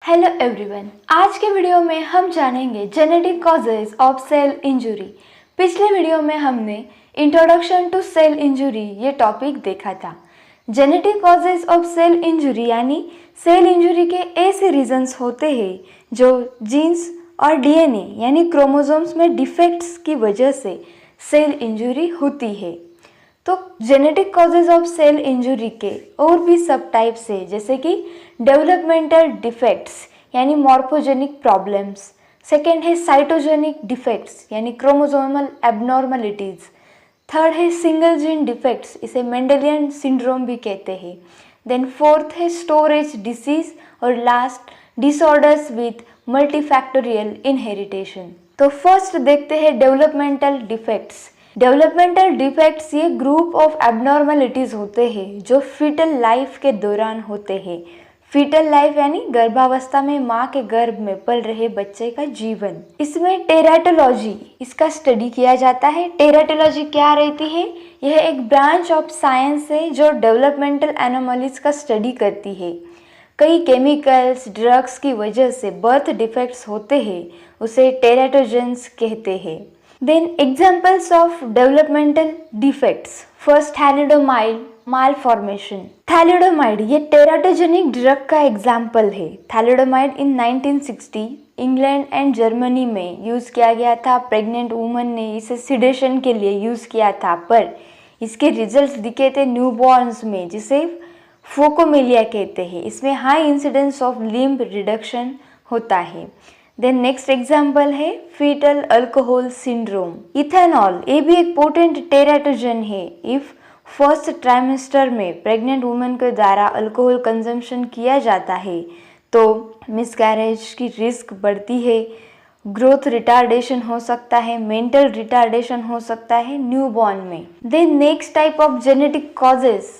Hello everyone, आज के video में हम जानेंगे genetic causes of cell injury. पिछले वीडियो में हमने इंट्रोडक्शन टू सेल इंजुरी ये टॉपिक देखा था। Genetic causes of cell injury यानी सेल इंजुरी के ऐसे रीजंस होते हैं जो जीन्स और डीएनए यानी क्रोमोसोम्स में डिफेक्ट्स की वजह से सेल इंजुरी होती है। तो genetic causes of cell injury के और भी सब टाइप्स है, जैसे कि डेवलपमेंटल डिफेक्ट्स यानी मॉर्फोजेनिक प्रॉब्लम्स। सेकेंड है साइटोजेनिक डिफेक्ट्स यानी क्रोमोसोमल एबनॉर्मलिटीज। थर्ड है सिंगल जीन डिफेक्ट्स, इसे मेंडेलियन सिंड्रोम भी कहते हैं। देन फोर्थ है स्टोरेज डिसीज और last disorders with multifactorial inheritation. तो फर्स्ट देखते हैं डेवलपमेंटल डिफेक्ट्स। डेवलपमेंटल डिफेक्ट्स ये ग्रुप ऑफ एबनॉर्मलिटीज़ होते हैं जो फीटल लाइफ के दौरान होते हैं। फीटल लाइफ यानी गर्भावस्था में माँ के गर्भ में पल रहे बच्चे का जीवन। इसमें टेराटोलॉजी इसका स्टडी किया जाता है। टेराटोलॉजी क्या रहती है? यह एक ब्रांच ऑफ साइंस है जो डेवलपमेंटल एनोमलीज का स्टडी करती है। कई केमिकल्स ड्रग्स की वजह से बर्थ डिफेक्ट्स होते हैं, उसे टेराटोजेंस कहते हैं। Then examples of developmental defects. First, thalidomide malformation. Thalidomide ये टेराटोजेनिक ड्रग का एग्जाम्पल है। Thalidomide in 1960 England and Germany में यूज़ किया गया था। प्रेग्नेंट वुमन ने इसे सिडेशन के लिए यूज़ किया था, पर इसके रिजल्ट्स दिखे थे न्यूबॉर्न्स में, जिसे फोकोमेलिया कहते हैं। इसमें high incidence of limb reduction होता है। देन नेक्स्ट एग्जाम्पल है फीटल अल्कोहल सिंड्रोम। इथेनॉल ये भी एक पोटेंट टेराटोजन है। इफ फर्स्ट ट्राइमेस्टर में प्रेग्नेंट वुमेन के द्वारा अल्कोहल कंजम्पशन किया जाता है तो मिसकैरेज की रिस्क बढ़ती है, ग्रोथ रिटार्डेशन हो सकता है, मेंटल रिटार्डेशन हो सकता है न्यूबॉर्न में। Then next type of genetic causes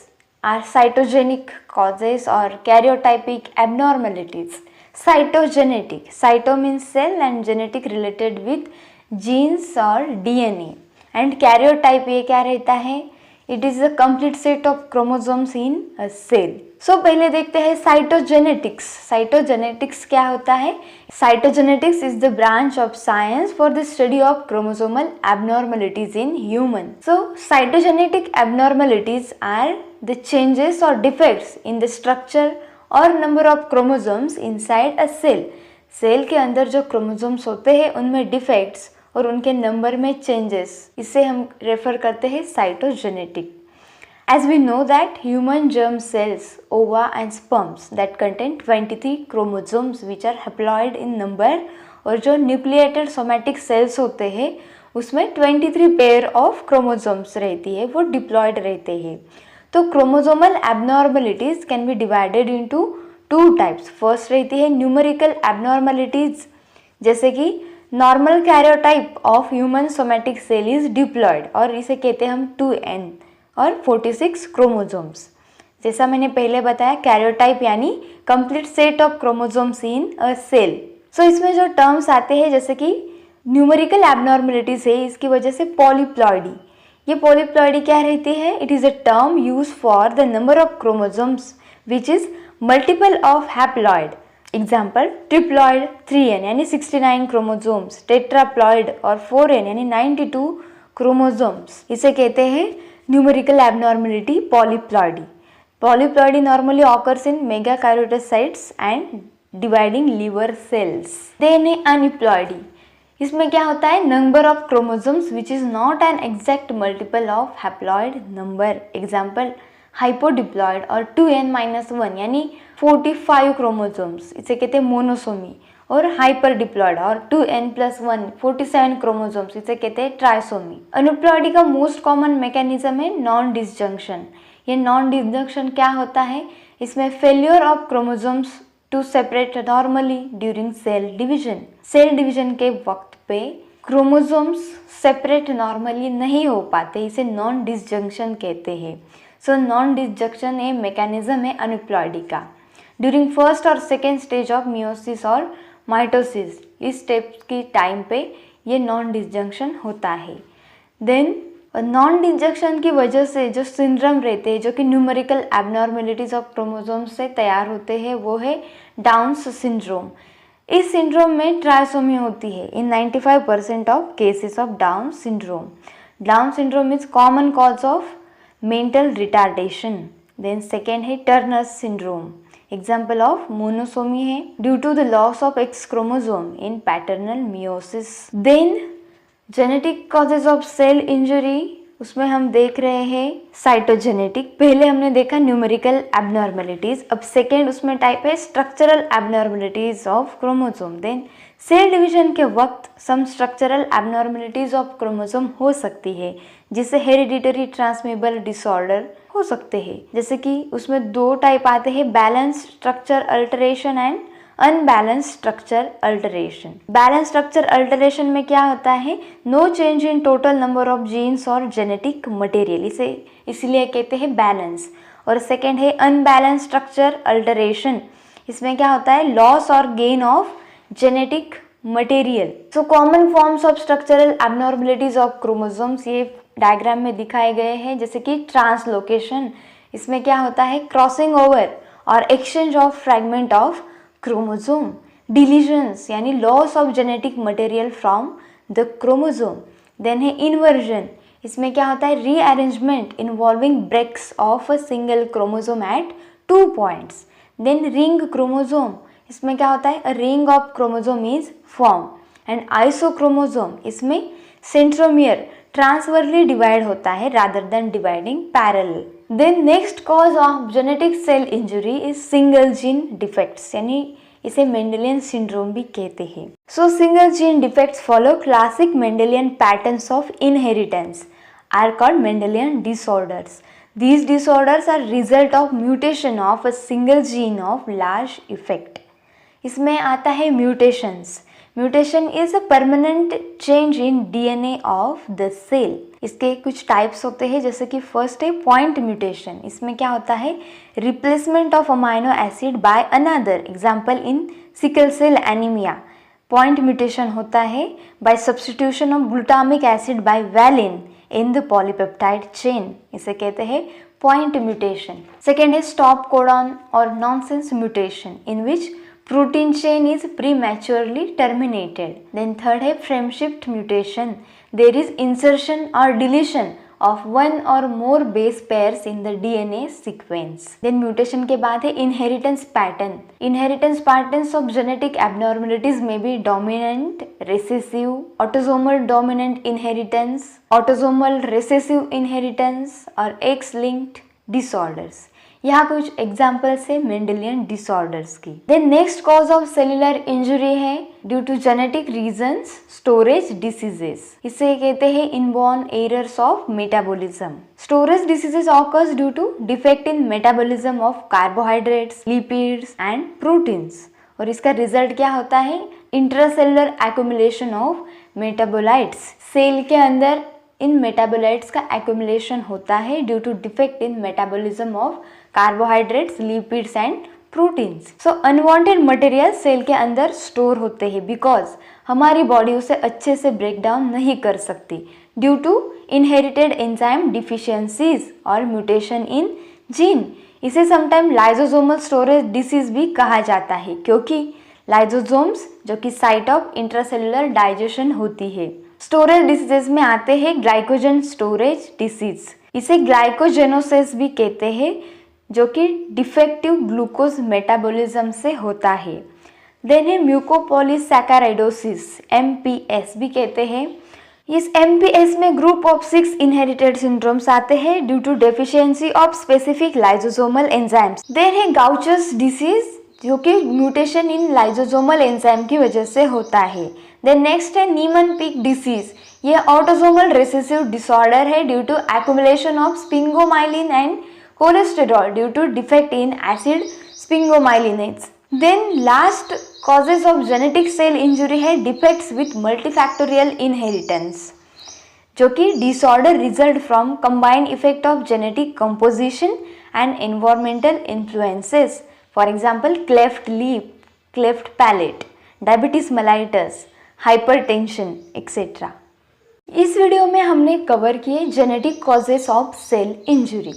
are cytogenic causes और karyotypic abnormalities. Cytogenetic, cyto means cell and genetic related with genes और डीएनए, एंड कैरियोटाइप ये क्या रहता है? It is a complete set of chromosomes in a cell. So पहले देखते हैं cytogenetics. Cytogenetics क्या होता है? Cytogenetics is the branch of science for the study of chromosomal abnormalities in human. So cytogenetic abnormalities are the changes और defects in the structure और number of chromosomes inside a cell. Cell के अंदर जो chromosomes होते हैं उनमें defects और उनके नंबर में चेंजेस, इसे हम रेफर करते हैं cytogenetic. As we know that human germ cells, ova and sperms that contain 23 chromosomes which are haploid in number, और जो न्यूक्लिएटेड सोमैटिक सेल्स होते हैं उसमें 23 पेयर ऑफ क्रोमोसोम्स रहती है, वो डिप्लॉयड रहते हैं। तो chromosomal abnormalities can be divided into two types. First रहती है न्यूमेरिकल एबनॉर्मलिटीज, जैसे कि normal karyotype of human somatic cell is diploid, और इसे कहते हैं हम 2n और 46 क्रोमोसोम्स। जैसा मैंने पहले बताया, कैरियोटाइप यानी complete set of chromosomes in a cell. So इसमें जो टर्म्स आते हैं, जैसे कि न्यूमेरिकल एबनॉर्मलिटीज है, इसकी वजह से पॉलीप्लॉइडी। ये पॉलीप्लॉइडी क्या रहती है? It is a term use for the number of chromosomes which is multiple of haploid. Example triploid 3n यानी 69 क्रोमोसोम्स, टेट्राप्लॉइड और 4n यानी 92 क्रोमोसोम्स, इसे कहते हैं numerical abnormality polyploidy. Polyploidy normally occurs in megakaryocytes and dividing liver cells. Then है aneuploidy. इसमें क्या होता है? Number of chromosomes which is not an exact multiple of haploid number. Example hypodiploid और 2n-1 यानी 45 क्रोमोसोम्स, इसे कहते हैं मोनोसोमी। और हाइपरडिप्लॉइड और 2n+1 47 क्रोमोसोम्स, इसे कहते हैं ट्राइसोमी। अनइप्लॉइडी का मोस्ट कॉमन मैकेनिज्म है नॉन डिसजंक्शन। ये नॉन डिसजंक्शन क्या होता है? इसमें failure of chromosomes to separate normally during cell division. Cell division के वक्त पे क्रोमोसोम्स सेपरेट नॉर्मली नहीं हो पाते, इसे नॉन डिसजंक्शन कहते हैं। सो नॉन डिसजंक्शन ये मैकेनिज्म है अनइप्लॉइडी का। ड्यूरिंग फर्स्ट और सेकेंड स्टेज ऑफ मियोसिस और माइटोसिस, इस स्टेप की टाइम पे ये नॉन डिसजंक्शन होता है। देन नॉन डिसजंक्शन की वजह से जो सिंड्रोम रहते हैं, जो कि न्यूमेरिकल एबनॉर्मलिटीज ऑफ क्रोमोसोम्स से तैयार होते हैं, वो है डाउन्स सिंड्रोम। इस सिंड्रोम में ट्राइसोमी होती है in 95% of cases of Down syndrome. Down syndrome is common cause of mental retardation. Then second है Turner's syndrome. Example of monosomy है due to the loss of X chromosome in paternal meiosis. Then genetic causes of cell injury, उसमें हम देख रहे हैं cytogenetic. पहले हमने देखा न्यूमेरिकल एबनॉर्मेलिटीज, अब सेकेंड उसमें टाइप है structural abnormalities of chromosome. Then cell division के वक्त some structural abnormalities of chromosome हो सकती है जिससे हेरिडिटरी ट्रांसमिबल डिसऑर्डर हो सकते हैं। जैसे कि उसमें दो टाइप आते हैं, balance structure alteration and unbalance structure alteration. Balance structure alteration में क्या होता है, no change in total number of genes और जेनेटिक मटेरियल, इसे इसलिए कहते हैं बैलेंस। और सेकेंड है अनबैलेंस स्ट्रक्चर अल्टरेशन, इसमें क्या होता है, लॉस और gain of genetic material. So common forms of structural abnormalities of chromosomes ये डायग्राम में दिखाए गए हैं। जैसे कि ट्रांसलोकेशन, इसमें क्या होता है, क्रॉसिंग ओवर और exchange of fragment of chromosome. Deletions यानी loss of genetic material from the chromosome. Then है इन्वर्जन, इसमें क्या होता है, rearrangement involving breaks of a single chromosome at 2 points. Then ring chromosome, इसमें क्या होता है, a ring of chromosome is form. And isochromosome, इसमें सेंट्रोमियर ट्रांसवर्सली डिवाइड होता है rather than dividing parallel. Then next cause of genetic cell injury is single gene defects, यानी इसे Mendelian syndrome भी कहते हैं। So single gene defects follow classic Mendelian patterns of inheritance are called Mendelian disorders. These disorders are result of mutation of a single gene of large effect. इसमें आता है mutations. Mutation is a permanent change in DNA of the cell. इसके कुछ types होते हैं, जैसे कि first है पॉइंट म्यूटेशन। इसमें क्या होता है, replacement of amino acid by another, example in sickle cell anaemia. Point mutation होता है by substitution of glutamic acid by valine in the polypeptide chain, इसे कहते हैं पॉइंट म्यूटेशन। सेकेंड है स्टॉप कोडॉन और nonsense mutation in which protein chain is prematurely terminated. Then third है frame shift mutation. There is insertion or deletion of one or more base pairs in the DNA sequence. Then mutation के बाद है inheritance pattern. Inheritance patterns of genetic abnormalities may be dominant, recessive, autosomal dominant inheritance, autosomal recessive inheritance और X-linked disorders. यहाँ कुछ examples है Mendelian disorders की। Then next cause of cellular injury है due to genetic reasons, storage diseases, इसे कहते हैं inborn errors of metabolism. Storage diseases occurs due to defect in metabolism of carbohydrates, lipids and proteins. और इसका result क्या होता है, intracellular accumulation of metabolites. Cell के अंदर इन मेटाबोलाइट्स का एक्युमुलेशन होता है due to defect in metabolism of carbohydrates, lipids and proteins. So unwanted material cell के अंदर स्टोर होते हैं बिकॉज हमारी बॉडी उसे अच्छे से ब्रेक डाउन नहीं कर सकती due to inherited enzyme deficiencies और म्यूटेशन इन जीन। इसे समटाइम लाइजोसोमल स्टोरेज डिसीज भी कहा जाता है क्योंकि लाइजोसोम्स जो कि साइट ऑफ इंट्रासेलुलर डाइजेशन होती है। स्टोरेज डिसीजेस में आते हैं ग्लाइकोजन स्टोरेज डिसीज, इसे ग्लाइकोजेनोसिस भी कहते हैं जो कि डिफेक्टिव ग्लूकोज मेटाबॉलिज्म से होता है। देन है म्यूकोपॉलीसैकेराइडोसिस, MPS भी कहते हैं। इस MPS में ग्रुप ऑफ 6 इनहेरिटेड सिंड्रोम्स आते हैं due to deficiency of specific lysosomal enzymes. Then है गाउचर्स डिसीज जो कि म्यूटेशन इन लाइजोसोमल एंजाइम की वजह से होता है। देन नेक्स्ट है नीमन पीक डिसीज, ये ऑटोसोमल रिसेसिव डिसऑर्डर है due to accumulation of sphingomyelin and cholesterol due to defect in acid sphingomyelinates. Then last causes of genetic cell injury है defects with multifactorial inheritance, जो कि disorder result from combined effect of genetic composition and environmental influences, for example cleft lip, cleft palate, diabetes mellitus, hypertension etcetera. इस video में हमने cover किए genetic causes of cell injury.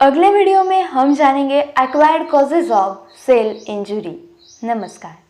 अगले video में हम जानेंगे acquired causes of cell injury. नमस्कार।